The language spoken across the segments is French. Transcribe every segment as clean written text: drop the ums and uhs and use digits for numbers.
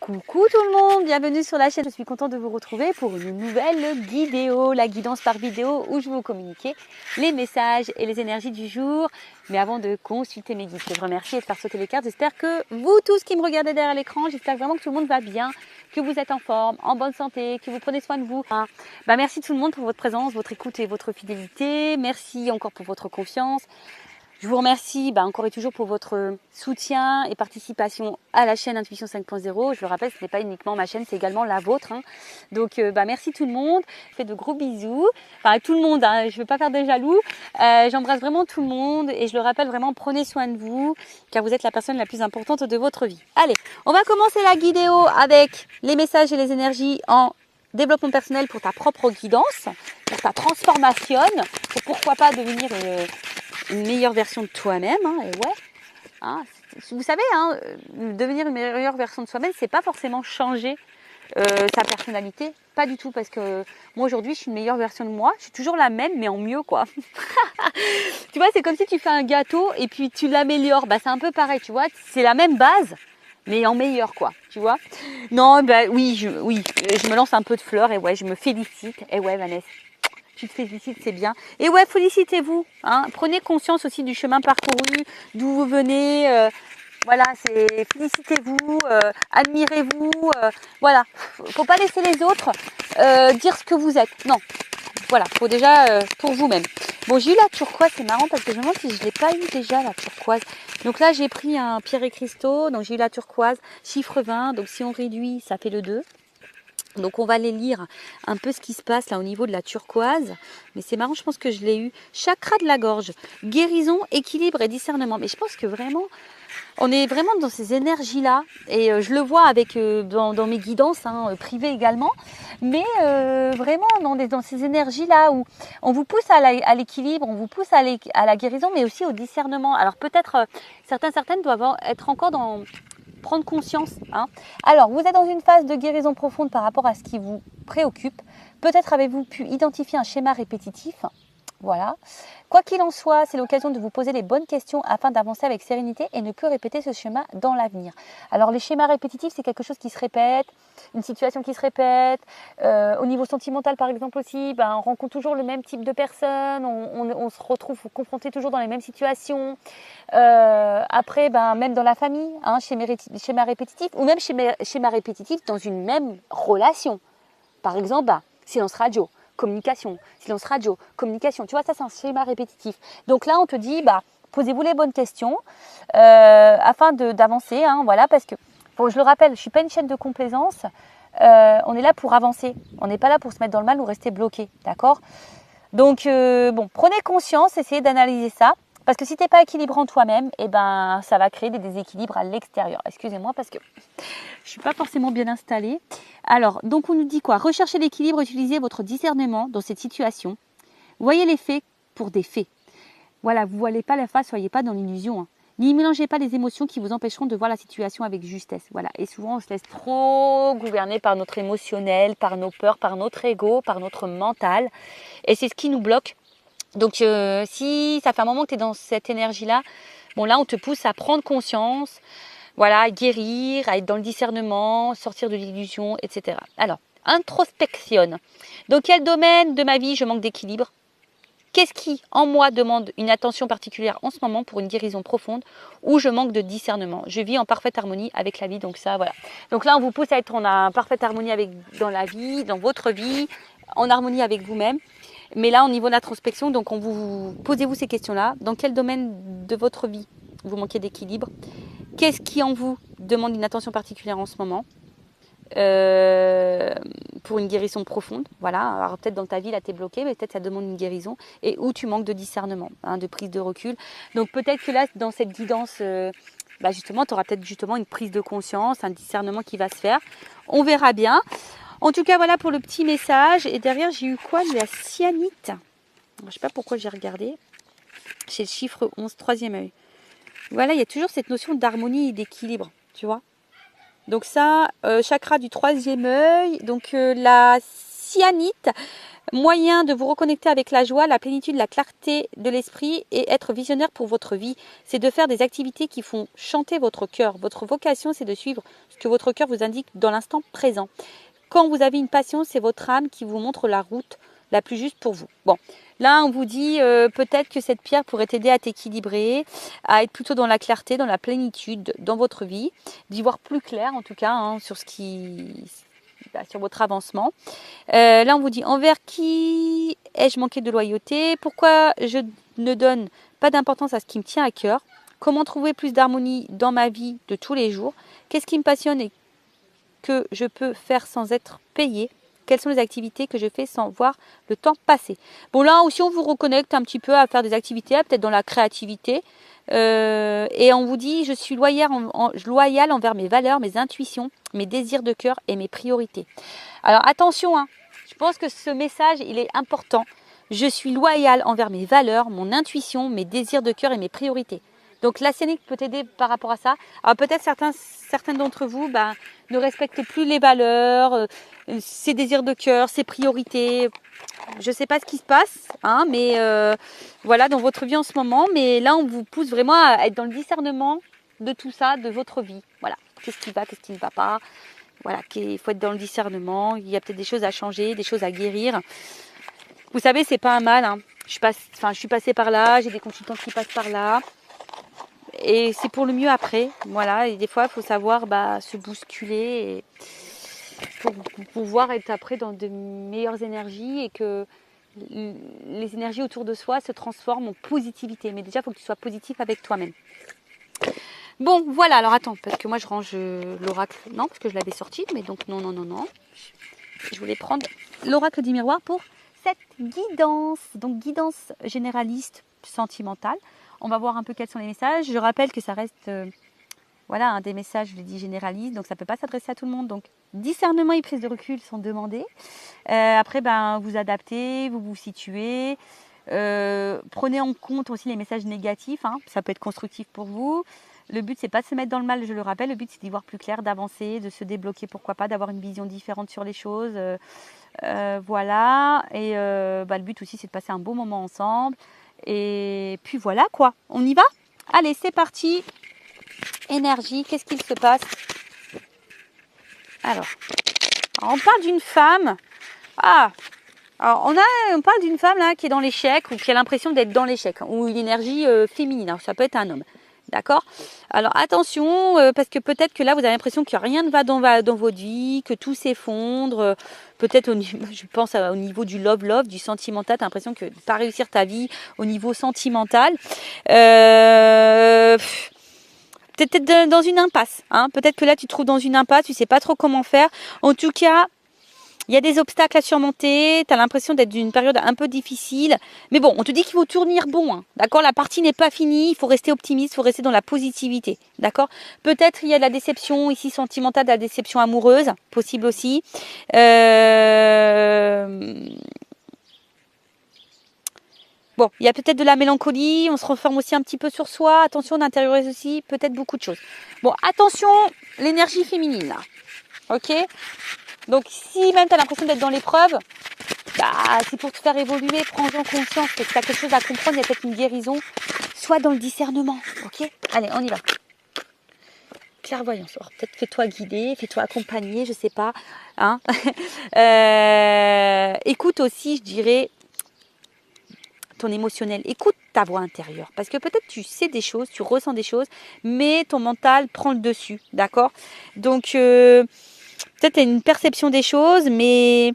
Coucou tout le monde, bienvenue sur la chaîne. Je suis contente de vous retrouver pour une nouvelle vidéo, la guidance par vidéo où je vais vous communiquer les messages et les énergies du jour. Mais avant de consulter mes guides, je vous remercie et de faire sauter les cartes. J'espère que vous tous qui me regardez derrière l'écran, j'espère vraiment que tout le monde va bien, que vous êtes en forme, en bonne santé, que vous prenez soin de vous. Merci tout le monde pour votre présence, votre écoute et votre fidélité. Merci encore pour votre confiance. Je vous remercie encore et toujours pour votre soutien et participation à la chaîne Intuition 5.0. Je le rappelle, ce n'est pas uniquement ma chaîne, c'est également la vôtre. Donc merci tout le monde. Je fais de gros bisous. Enfin tout le monde, je ne veux pas faire des jaloux. J'embrasse vraiment tout le monde et je le rappelle vraiment, prenez soin de vous car vous êtes la personne la plus importante de votre vie. Allez, on va commencer la vidéo avec les messages et les énergies en développement personnel pour ta propre guidance, pour ta transformation, pour pourquoi pas devenir une meilleure version de toi-même, vous savez, devenir une meilleure version de soi-même, c'est pas forcément changer sa personnalité, pas du tout, parce que moi aujourd'hui, je suis une meilleure version de moi, je suis toujours la même, mais en mieux, quoi. Tu vois, c'est comme si tu fais un gâteau et puis tu l'améliores, c'est un peu pareil, tu vois, c'est la même base, mais en meilleur, quoi, tu vois. Non, oui, je me lance un peu de fleurs, et ouais, je me félicite, et ouais, Vanessa. Tu te félicites, c'est bien. Et ouais, félicitez-vous. Prenez conscience aussi du chemin parcouru, d'où vous venez. Voilà, c'est félicitez-vous, admirez-vous. Voilà, faut pas laisser les autres dire ce que vous êtes. Non, voilà, faut déjà pour vous-même. Bon, j'ai eu la turquoise, c'est marrant parce que je me demande si je ne l'ai pas eu déjà la turquoise. Donc là, j'ai pris un pierre et cristaux, donc j'ai eu la turquoise, chiffre 20. Donc si on réduit, ça fait le 2. Donc on va aller lire un peu ce qui se passe là au niveau de la turquoise. Mais c'est marrant, je pense que je l'ai eu. Chakra de la gorge, guérison, équilibre et discernement. Mais je pense que vraiment, on est vraiment dans ces énergies-là. Et je le vois avec dans mes guidances privées également. Mais vraiment, on est dans ces énergies-là où on vous pousse à l'équilibre, on vous pousse à la guérison, mais aussi au discernement. Alors peut-être, certaines doivent être encore dans... prendre conscience. Alors, vous êtes dans une phase de guérison profonde par rapport à ce qui vous préoccupe. Peut-être avez-vous pu identifier un schéma répétitif. Voilà. Quoi qu'il en soit, c'est l'occasion de vous poser les bonnes questions afin d'avancer avec sérénité et ne plus répéter ce schéma dans l'avenir. Alors, les schémas répétitifs, c'est quelque chose qui se répète, une situation qui se répète. Au niveau sentimental, par exemple aussi, on rencontre toujours le même type de personnes, on se retrouve confronté toujours dans les mêmes situations. Après, même dans la famille, schéma répétitif, ou même schéma répétitif dans une même relation. Par exemple, silence radio, communication, silence radio, communication. Tu vois, ça c'est un schéma répétitif. Donc là, on te dit, posez-vous les bonnes questions afin d'avancer. Voilà, parce que, je le rappelle, je ne suis pas une chaîne de complaisance. On est là pour avancer. On n'est pas là pour se mettre dans le mal ou rester bloqué. D'accord ? Donc, prenez conscience, essayez d'analyser ça. Parce que si tu n'es pas équilibré en toi-même, ça va créer des déséquilibres à l'extérieur. Excusez-moi parce que je ne suis pas forcément bien installée. Alors, donc on nous dit quoi ? Recherchez l'équilibre, utilisez votre discernement dans cette situation. Voyez les faits pour des faits. Voilà, vous ne voilez pas la face, soyez pas dans l'illusion. N'y mélangez pas les émotions qui vous empêcheront de voir la situation avec justesse. Voilà. Et souvent, on se laisse trop gouverner par notre émotionnel, par nos peurs, par notre ego, par notre mental. Et c'est ce qui nous bloque. Donc, si ça fait un moment que tu es dans cette énergie-là, là, on te pousse à prendre conscience, voilà, à guérir, à être dans le discernement, sortir de l'illusion, etc. Alors, introspection. Dans quel domaine de ma vie je manque d'équilibre ? Qu'est-ce qui, en moi, demande une attention particulière en ce moment pour une guérison profonde ou je manque de discernement ? Je vis en parfaite harmonie avec la vie, donc ça, voilà. Donc là, on vous pousse à être en parfaite harmonie dans la vie, dans votre vie, en harmonie avec vous-même. Mais là, au niveau de l'introspection, donc posez-vous ces questions-là. Dans quel domaine de votre vie vous manquez d'équilibre ? Qu'est-ce qui en vous demande une attention particulière en ce moment pour une guérison profonde ? Voilà. Alors peut-être dans ta vie, là, tu es bloqué, mais peut-être ça demande une guérison. Et où tu manques de discernement, de prise de recul. Donc peut-être que là, dans cette guidance, justement, tu auras peut-être justement une prise de conscience, un discernement qui va se faire. On verra bien. En tout cas, voilà pour le petit message. Et derrière, j'ai eu quoi ? De la cyanite. Je ne sais pas pourquoi j'ai regardé. C'est le chiffre 11, troisième œil. Voilà, il y a toujours cette notion d'harmonie et d'équilibre, tu vois. Donc ça, chakra du troisième œil. Donc la cyanite, Moyen de vous reconnecter avec la joie, la plénitude, la clarté de l'esprit et être visionnaire pour votre vie. C'est de faire des activités qui font chanter votre cœur. Votre vocation, c'est de suivre ce que votre cœur vous indique dans l'instant présent. Quand vous avez une passion, c'est votre âme qui vous montre la route la plus juste pour vous. Bon, là, on vous dit peut-être que cette pierre pourrait t'aider à t'équilibrer, à être plutôt dans la clarté, dans la plénitude dans votre vie, d'y voir plus clair en tout cas sur sur votre avancement. Là, on vous dit envers qui ai-je manqué de loyauté? Pourquoi je ne donne pas d'importance à ce qui me tient à cœur? Comment trouver plus d'harmonie dans ma vie de tous les jours? Qu'est-ce qui me passionne et que je peux faire sans être payé? Quelles sont les activités que je fais sans voir le temps passer? Bon, là aussi, on vous reconnecte un petit peu à faire des activités, peut-être dans la créativité. Et on vous dit, je suis loyale envers mes valeurs, mes intuitions, mes désirs de cœur et mes priorités. Alors attention, je pense que ce message, il est important. Je suis loyale envers mes valeurs, mon intuition, mes désirs de cœur et mes priorités. Donc la scénique peut t'aider par rapport à ça. Alors peut-être certains d'entre vous ne respectent plus les valeurs, ses désirs de cœur, ses priorités. Je ne sais pas ce qui se passe, mais voilà, dans votre vie en ce moment. Mais là, on vous pousse vraiment à être dans le discernement de tout ça, de votre vie. Voilà, qu'est-ce qui va, qu'est-ce qui ne va pas. Voilà, il faut être dans le discernement. Il y a peut-être des choses à changer, des choses à guérir. Vous savez, c'est pas un mal. Je suis passée par là, j'ai des consultants qui passent par là. Et c'est pour le mieux après. Voilà, et des fois, il faut savoir se bousculer pour pouvoir être après dans de meilleures énergies et que les énergies autour de soi se transforment en positivité. Mais déjà, il faut que tu sois positif avec toi-même. Bon, voilà. Alors, attends, parce que moi, je range l'oracle. Non, parce que je l'avais sorti. Mais donc, non. Je voulais prendre l'oracle du miroir pour cette guidance. Donc, guidance généraliste sentimentale. On va voir un peu quels sont les messages. Je rappelle que ça reste des messages, je le dis, généralistes. Donc, ça ne peut pas s'adresser à tout le monde. Donc, discernement et prise de recul sont demandés. Après, vous adaptez, vous vous situez. Prenez en compte aussi les messages négatifs. Ça peut être constructif pour vous. Le but, c'est pas de se mettre dans le mal, je le rappelle. Le but, c'est d'y voir plus clair, d'avancer, de se débloquer, pourquoi pas, d'avoir une vision différente sur les choses. Voilà. Et le but aussi, c'est de passer un beau moment ensemble. Et puis voilà quoi, on y va? Allez, c'est parti. Énergie, qu'est-ce qu'il se passe? Alors, on parle d'une femme. Alors on parle d'une femme là qui est dans l'échec ou qui a l'impression d'être dans l'échec ou une énergie féminine. Alors, ça peut être un homme. D'accord? Alors attention, parce que peut-être que là, vous avez l'impression que rien ne va dans votre vie, que tout s'effondre. Peut-être, je pense au niveau du love, du sentimental, tu as l'impression que de ne pas réussir ta vie au niveau sentimental. Peut-être dans une impasse. Peut-être que là, tu te trouves dans une impasse, tu ne sais pas trop comment faire. En tout cas, il y a des obstacles à surmonter, tu as l'impression d'être d'une période un peu difficile. Mais bon, on te dit qu'il faut tourner bon. D'accord? La partie n'est pas finie, il faut rester optimiste, il faut rester dans la positivité. D'accord? Peut-être il y a de la déception ici sentimentale, de la déception amoureuse, possible aussi. Bon, il y a peut-être de la mélancolie, on se renferme aussi un petit peu sur soi. Attention, on intériorise aussi peut-être beaucoup de choses. Bon, attention, l'énergie féminine là. Ok? Donc, si même tu as l'impression d'être dans l'épreuve, c'est pour te faire évoluer, prends-en conscience, que tu as quelque chose à comprendre, il y a peut-être une guérison. Sois dans le discernement, ok? Allez, on y va. Clairvoyance, peut-être fais-toi guider, fais-toi accompagner, je sais pas. Écoute aussi, je dirais, ton émotionnel. Écoute ta voix intérieure. Parce que peut-être tu sais des choses, tu ressens des choses, mais ton mental prend le dessus, d'accord? Donc, peut-être tu as une perception des choses, mais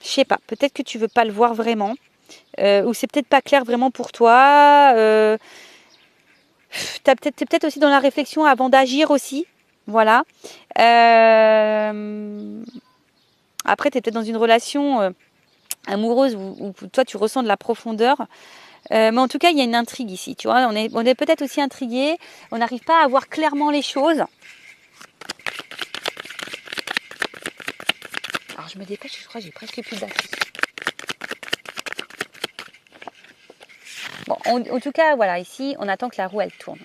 je sais pas, peut-être que tu veux pas le voir vraiment, ou c'est peut-être pas clair vraiment pour toi. T'es peut-être aussi dans la réflexion avant d'agir aussi, voilà. Après, tu es peut-être dans une relation amoureuse où toi tu ressens de la profondeur. Mais en tout cas, il y a une intrigue ici, tu vois. On est peut-être aussi intrigué, on n'arrive pas à voir clairement les choses. Alors je me dépêche, je crois que j'ai presque plus de batterie. Bon, en tout cas, voilà, ici, on attend que la roue, elle tourne.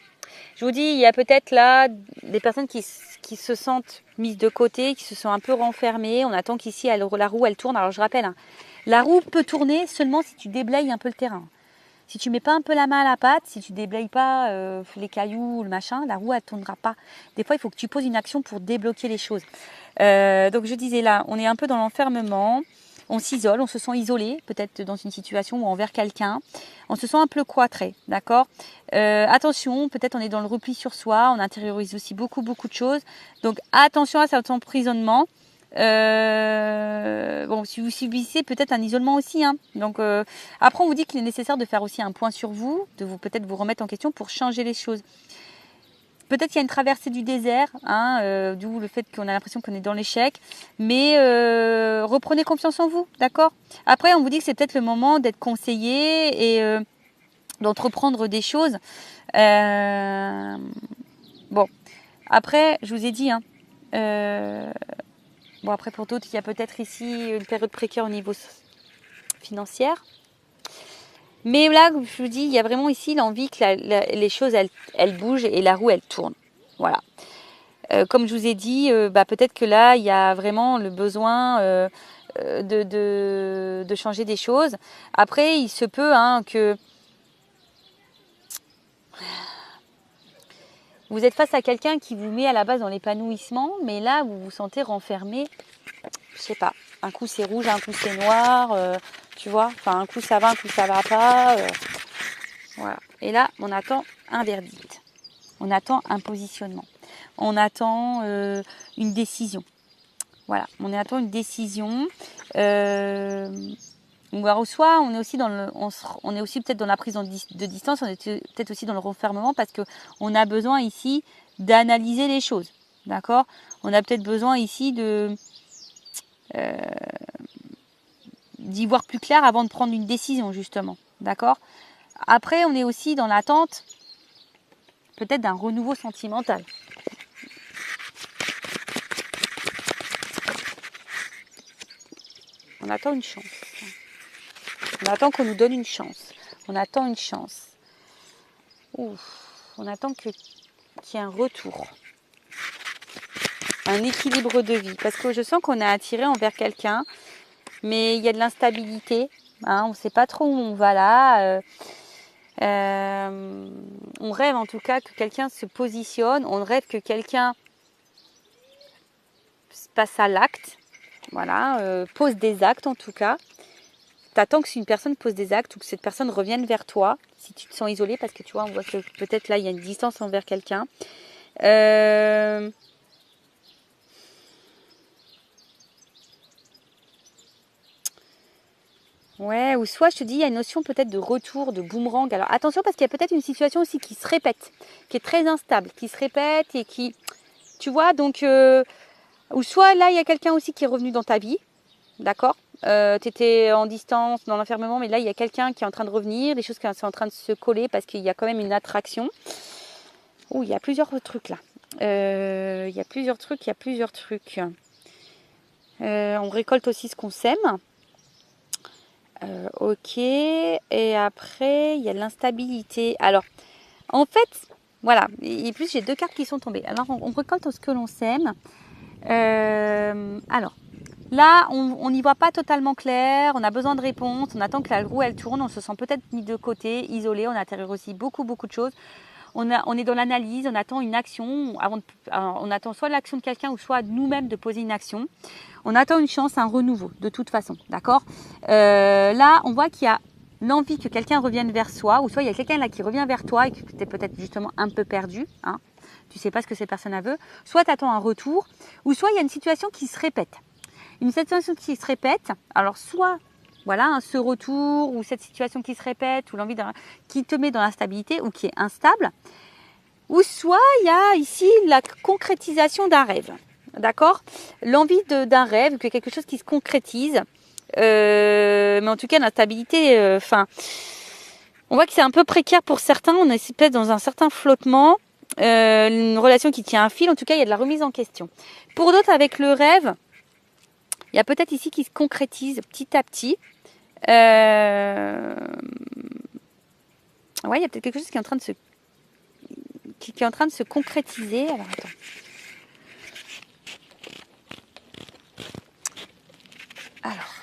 Je vous dis, il y a peut-être là des personnes qui qui se sentent mises de côté, qui se sont un peu renfermées. On attend qu'ici, la roue, elle tourne. Alors, je rappelle, hein, la roue peut tourner seulement si tu déblayes un peu le terrain. Si tu mets pas un peu la main à la pâte, si tu déblayes pas les cailloux ou le machin, la roue, elle tournera pas. Des fois, il faut que tu poses une action pour débloquer les choses. Donc, je disais là, on est un peu dans l'enfermement. On s'isole, on se sent isolé, peut-être dans une situation ou envers quelqu'un. On se sent un peu cloîtré, d'accord. Attention, peut-être on est dans le repli sur soi, on intériorise aussi beaucoup de choses. Donc attention à cet emprisonnement. Bon, si vous subissez peut-être un isolement aussi, hein. Donc après on vous dit qu'il est nécessaire de faire aussi un point sur vous, de vous peut-être vous remettre en question pour changer les choses. Peut-être qu'il y a une traversée du désert, hein, d'où le fait qu'on a l'impression qu'on est dans l'échec. Mais reprenez confiance en vous, d'accord. Après, on vous dit que c'est peut-être le moment d'être conseillé et d'entreprendre des choses. Bon, après, je vous ai dit, hein, bon après pour d'autres, il y a peut-être ici une période précaire au niveau financier. Mais là, je vous dis, il y a vraiment ici l'envie que les choses, elles bougent et la roue, elle tourne. Voilà. Comme je vous ai dit, peut-être que là, il y a vraiment le besoin de changer des choses. Après, il se peut que vous êtes face à quelqu'un qui vous met à la base dans l'épanouissement, mais là, vous vous sentez renfermé. Je sais pas. Un coup, c'est rouge, un coup, c'est noir. Tu vois, enfin, un coup, ça va, un coup, ça va pas. Voilà. Et là, on attend un verdict. On attend un positionnement. On attend une décision. Voilà, on attend une décision. Alors, soit on est aussi on est aussi peut-être dans la prise de distance, on est peut-être aussi dans le renfermement parce que on a besoin ici d'analyser les choses. D'accord? On a peut-être besoin ici d'y voir plus clair avant de prendre une décision, justement. D'accord? Après, on est aussi dans l'attente peut-être d'un renouveau sentimental. On attend une chance. On attend qu'on nous donne une chance. On attend une chance. Ouf. On attend qu'il y ait un retour. Un équilibre de vie. Parce que je sens qu'on est attiré envers quelqu'un, mais il y a de l'instabilité. Hein, on ne sait pas trop où on va là. On rêve en tout cas que quelqu'un se positionne. On rêve que quelqu'un passe à l'acte. Voilà, pose des actes en tout cas. T'attends que une personne pose des actes ou que cette personne revienne vers toi si tu te sens isolé parce que tu vois, on voit que peut-être là il y a une distance envers quelqu'un. Ouais, ou soit je te dis, il y a une notion peut-être de retour, de boomerang. Alors attention parce qu'il y a peut-être une situation aussi qui se répète, qui est très instable, qui se répète et qui, tu vois, donc, ou soit là il y a quelqu'un aussi qui est revenu dans ta vie, d'accord. Tu étais en distance, dans l'enfermement, mais là, il y a quelqu'un qui est en train de revenir, des choses qui sont en train de se coller parce qu'il y a quand même une attraction. Oh, il y a plusieurs trucs là. Il y a plusieurs trucs. On récolte aussi ce qu'on sème. Ok. Et après, il y a l'instabilité. Alors, en fait, voilà. Et plus, j'ai deux cartes qui sont tombées. Alors, on récolte ce que l'on sème. Alors. Là, on n'y voit pas totalement clair, on a besoin de réponses, on attend que la roue elle tourne, on se sent peut-être mis de côté, isolé, on intérieure aussi beaucoup de choses. On est dans l'analyse, on attend une action, on attend soit l'action de quelqu'un ou soit nous-mêmes de poser une action. On attend une chance, un renouveau, de toute façon, d'accord. Là, on voit qu'il y a l'envie que quelqu'un revienne vers soi, ou soit il y a quelqu'un là qui revient vers toi et que tu es peut-être justement un peu perdu, hein. Tu ne sais pas ce que cette personne veut. Soit tu attends un retour, ou soit il y a une situation qui se répète. Une situation qui se répète, alors soit voilà ce retour ou cette situation qui se répète ou l'envie qui te met dans l'instabilité ou qui est instable, ou soit il y a ici la concrétisation d'un rêve, d'accord, l'envie d'un rêve, que quelque chose qui se concrétise, mais en tout cas l'instabilité, on voit que c'est un peu précaire pour certains, on est peut-être dans un certain flottement, une relation qui tient un fil, en tout cas il y a de la remise en question. Pour d'autres avec le rêve, il y a peut-être ici qui se concrétise petit à petit. Ouais, il y a peut-être quelque chose qui est en train de se concrétiser. Alors attends. Alors.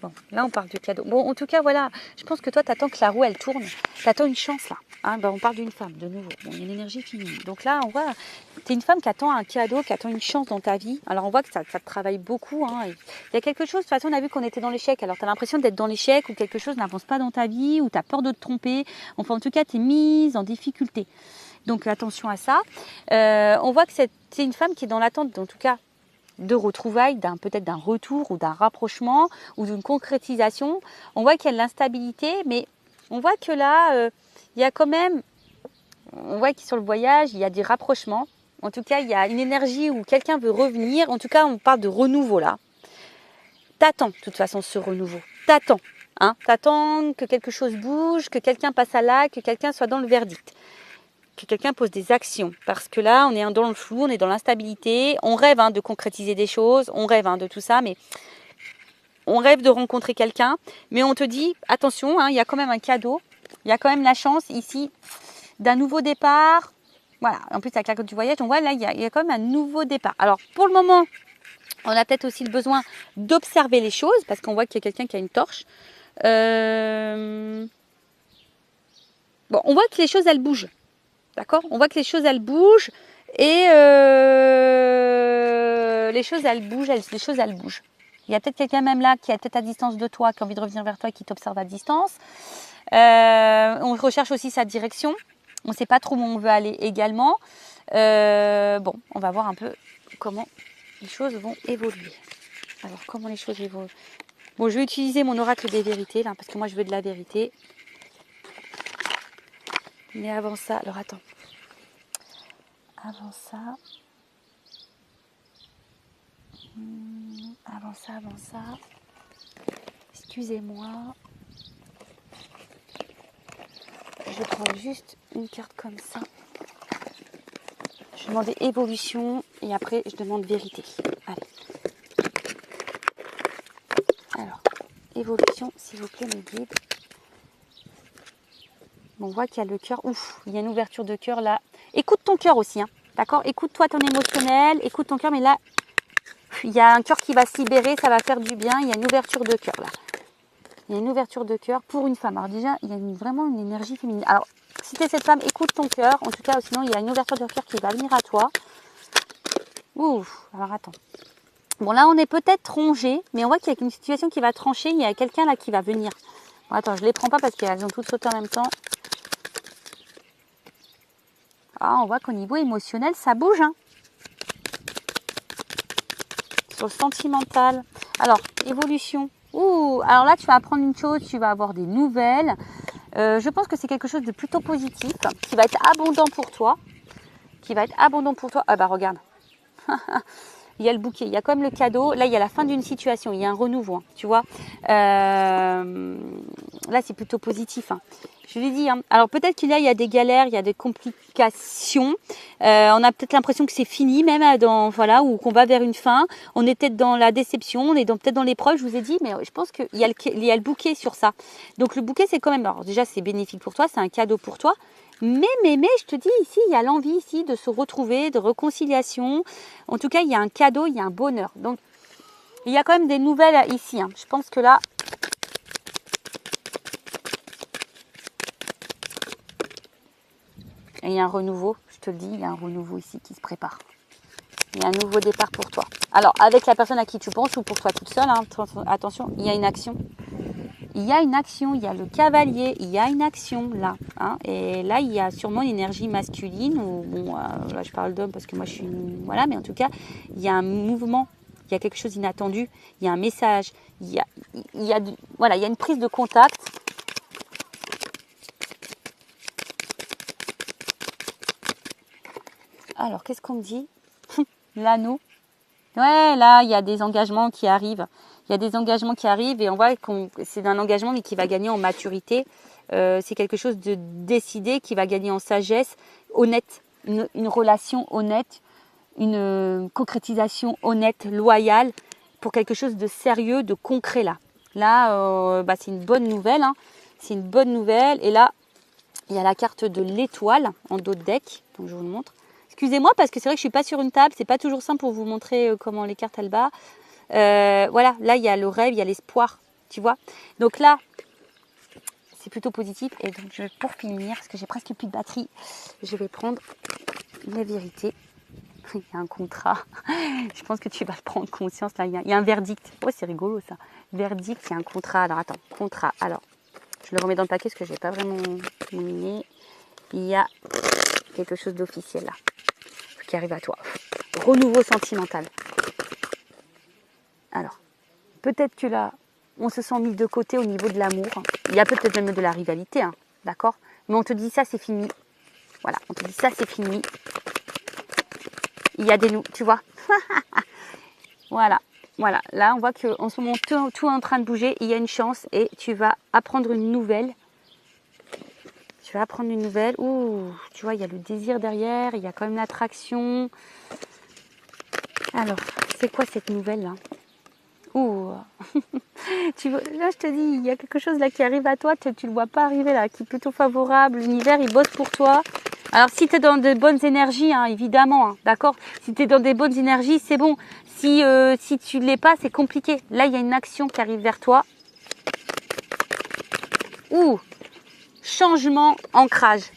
Bon, là, on parle du cadeau. Bon, en tout cas, voilà, je pense que toi, tu attends que la roue, elle tourne. Tu attends une chance, là. Hein, ben, on parle d'une femme, de nouveau. Bon, il y a une énergie féminine. Donc là, on voit, tu es une femme qui attend un cadeau, qui attend une chance dans ta vie. Alors, on voit que ça te travaille beaucoup. Hein, il y a quelque chose, de toute façon, on a vu qu'on était dans l'échec. Alors, tu as l'impression d'être dans l'échec ou quelque chose n'avance pas dans ta vie ou tu as peur de te tromper. Enfin, en tout cas, tu es mise en difficulté. Donc, attention à ça. On voit que c'est une femme qui est dans l'attente, en tout cas, de retrouvailles, peut-être d'un retour ou d'un rapprochement ou d'une concrétisation. On voit qu'il y a de l'instabilité, mais on voit que là, il y a quand même, on voit que sur le voyage, il y a des rapprochements. En tout cas, il y a une énergie où quelqu'un veut revenir. En tout cas, on parle de renouveau là. T'attends de toute façon ce renouveau. T'attends. Hein, t'attends que quelque chose bouge, que quelqu'un passe à l'acte, que quelqu'un soit dans le verdict. Que quelqu'un pose des actions. Parce que là, on est dans le flou, on est dans l'instabilité. On rêve de concrétiser des choses, on rêve de tout ça, mais on rêve de rencontrer quelqu'un. Mais on te dit, attention, il y a quand même un cadeau. Il y a quand même la chance ici d'un nouveau départ. Voilà, en plus avec la carte du voyage, on voit là, il y a quand même un nouveau départ. Alors, pour le moment, on a peut-être aussi le besoin d'observer les choses, parce qu'on voit qu'il y a quelqu'un qui a une torche. Bon, on voit que les choses, elles bougent. D'accord? On voit que les choses, elles bougent et les choses, elles bougent. Il y a peut-être quelqu'un même là qui est peut-être à distance de toi, qui a envie de revenir vers toi et qui t'observe à distance. On recherche aussi sa direction. On ne sait pas trop où on veut aller également. Bon, on va voir un peu comment les choses vont évoluer. Alors, comment les choses évoluent? Bon, je vais utiliser mon oracle des vérités, là, parce que moi, je veux de la vérité. Mais avant ça, alors attends. Avant ça. Excusez-moi. Je prends juste une carte comme ça. Je demande évolution et après je demande vérité. Allez. Alors, évolution, s'il vous plaît, mes guides. On voit qu'il y a le cœur. Ouf, il y a une ouverture de cœur là. Écoute ton cœur aussi, hein. D'accord? Écoute-toi ton émotionnel, écoute ton cœur, mais là, il y a un cœur qui va se libérer, ça va faire du bien. Il y a une ouverture de cœur là. Il y a une ouverture de cœur pour une femme. Alors déjà, il y a vraiment une énergie féminine. Alors, si tu es cette femme, écoute ton cœur. En tout cas, sinon, il y a une ouverture de cœur qui va venir à toi. Ouf, alors attends. Bon, là, on est peut-être rongé, mais on voit qu'il y a une situation qui va trancher. Il y a quelqu'un là qui va venir. Bon, attends, je ne les prends pas parce qu'elles ont toutes sauté en même temps. Ah, on voit qu'au niveau émotionnel, ça bouge. Hein. Sur le sentimental. Alors, évolution. Ouh, alors là, tu vas apprendre une chose, tu vas avoir des nouvelles. Je pense que c'est quelque chose de plutôt positif, qui va être abondant pour toi. Ah bah regarde. Il y a le bouquet, il y a comme le cadeau. Là, il y a la fin d'une situation, il y a un renouveau, hein, tu vois. Là, c'est plutôt positif. Hein. Je l'ai dit. Hein. Alors peut-être qu'il y a des galères, il y a des complications. On a peut-être l'impression que c'est fini, même ou qu'on va vers une fin. On est peut-être dans la déception, on est peut-être dans l'épreuve. Je vous ai dit, mais je pense qu'il y a le bouquet sur ça. Donc le bouquet, c'est quand même. Alors déjà, c'est bénéfique pour toi, c'est un cadeau pour toi. Mais, je te dis, ici, il y a l'envie ici de se retrouver, de réconciliation. En tout cas, il y a un cadeau, il y a un bonheur. Donc, il y a quand même des nouvelles ici. Hein. Je pense que là... Et il y a un renouveau, je te le dis, il y a un renouveau ici qui se prépare. Il y a un nouveau départ pour toi. Alors, avec la personne à qui tu penses ou pour toi toute seule, hein, attention, il y a une action. Il y a une action, il y a le cavalier, il y a une action là. Hein, et là, il y a sûrement une énergie masculine. Là, je parle d'homme parce que moi, je suis... Voilà, mais en tout cas, il y a un mouvement, il y a quelque chose d'inattendu, il y a un message, il y a une prise de contact. Alors, qu'est-ce qu'on me dit? L'anneau. Ouais, là, il y a des engagements qui arrivent. Il y a des engagements qui arrivent et on voit que c'est un engagement mais qui va gagner en maturité. C'est quelque chose de décidé qui va gagner en sagesse, honnête, une relation honnête, une concrétisation honnête, loyale pour quelque chose de sérieux, de concret là. Là, c'est une bonne nouvelle. Hein. C'est une bonne nouvelle. Et là, il y a la carte de l'étoile en dos de deck. Donc je vous le montre. Excusez-moi parce que c'est vrai que je suis pas sur une table, c'est pas toujours simple pour vous montrer comment les cartes elles battent. Voilà, là il y a le rêve, il y a l'espoir, tu vois. Donc là, c'est plutôt positif. Et donc pour finir, parce que j'ai presque plus de batterie, je vais prendre la vérité. Il y a un contrat. Je pense que tu vas prendre conscience là. Il y a un verdict. Oh, c'est rigolo ça. Verdict, il y a un contrat. Alors attends, contrat. Alors, je le remets dans le paquet parce que je n'ai pas vraiment mouliné. Il y a quelque chose d'officiel là qui arrive à toi. Renouveau sentimental. Alors, peut-être que là, on se sent mis de côté au niveau de l'amour. Il y a peut-être même de la rivalité, hein, d'accord? Mais on te dit ça, c'est fini. Voilà, on te dit ça, c'est fini. Il y a des loups, tu vois. Voilà, voilà. Là, on voit qu'en ce moment, tout est en train de bouger. Il y a une chance et tu vas apprendre une nouvelle. Tu vas apprendre une nouvelle. Ouh, tu vois, il y a le désir derrière. Il y a quand même l'attraction. Alors, c'est quoi cette nouvelle là? Ouh. Là, je te dis, il y a quelque chose là qui arrive à toi. Tu ne le vois pas arriver là, qui est plutôt favorable. L'univers, il bosse pour toi. Alors, si tu es dans de bonnes énergies, hein, évidemment, hein, d'accord? Si tu es dans des bonnes énergies, c'est bon. Si tu ne l'es pas, c'est compliqué. Là, il y a une action qui arrive vers toi. Ouh, changement, ancrage.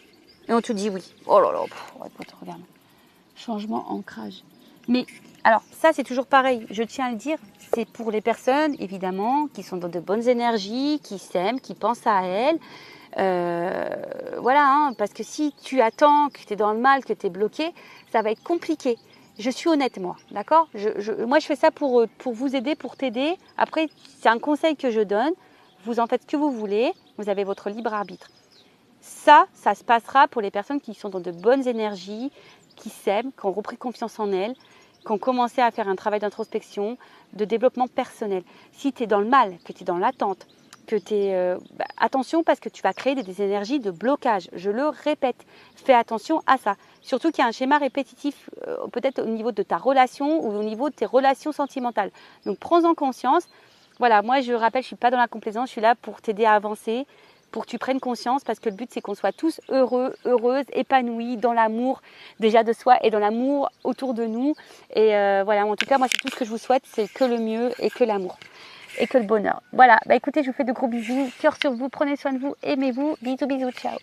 Et on te dit oui. Oh là là, écoute, regarde. Changement, ancrage. Mais, alors, ça, c'est toujours pareil. Je tiens à le dire, c'est pour les personnes, évidemment, qui sont dans de bonnes énergies, qui s'aiment, qui pensent à elles. Voilà, hein, parce que si tu attends, que tu es dans le mal, que tu es bloqué, ça va être compliqué. Je suis honnête, moi, d'accord? Moi, je fais ça pour vous aider, pour t'aider. Après, c'est un conseil que je donne. Vous en faites ce que vous voulez. Vous avez votre libre arbitre. Ça se passera pour les personnes qui sont dans de bonnes énergies, qui s'aiment, qui ont repris confiance en elles, qui ont commencé à faire un travail d'introspection, de développement personnel. Si tu es dans le mal, que tu es dans l'attente, que tu es... attention parce que tu vas créer des énergies de blocage. Je le répète, fais attention à ça. Surtout qu'il y a un schéma répétitif peut-être au niveau de ta relation ou au niveau de tes relations sentimentales. Donc prends-en conscience. Voilà, moi je rappelle, je ne suis pas dans la complaisance, je suis là pour t'aider à avancer, pour que tu prennes conscience parce que le but c'est qu'on soit tous heureux, heureuses, épanouis dans l'amour déjà de soi et dans l'amour autour de nous. Et voilà, en tout cas moi c'est tout ce que je vous souhaite, c'est que le mieux et que l'amour. Et que le bonheur. Voilà, écoutez, je vous fais de gros bisous, cœur sur vous, prenez soin de vous, aimez-vous, bisous, bisous, ciao.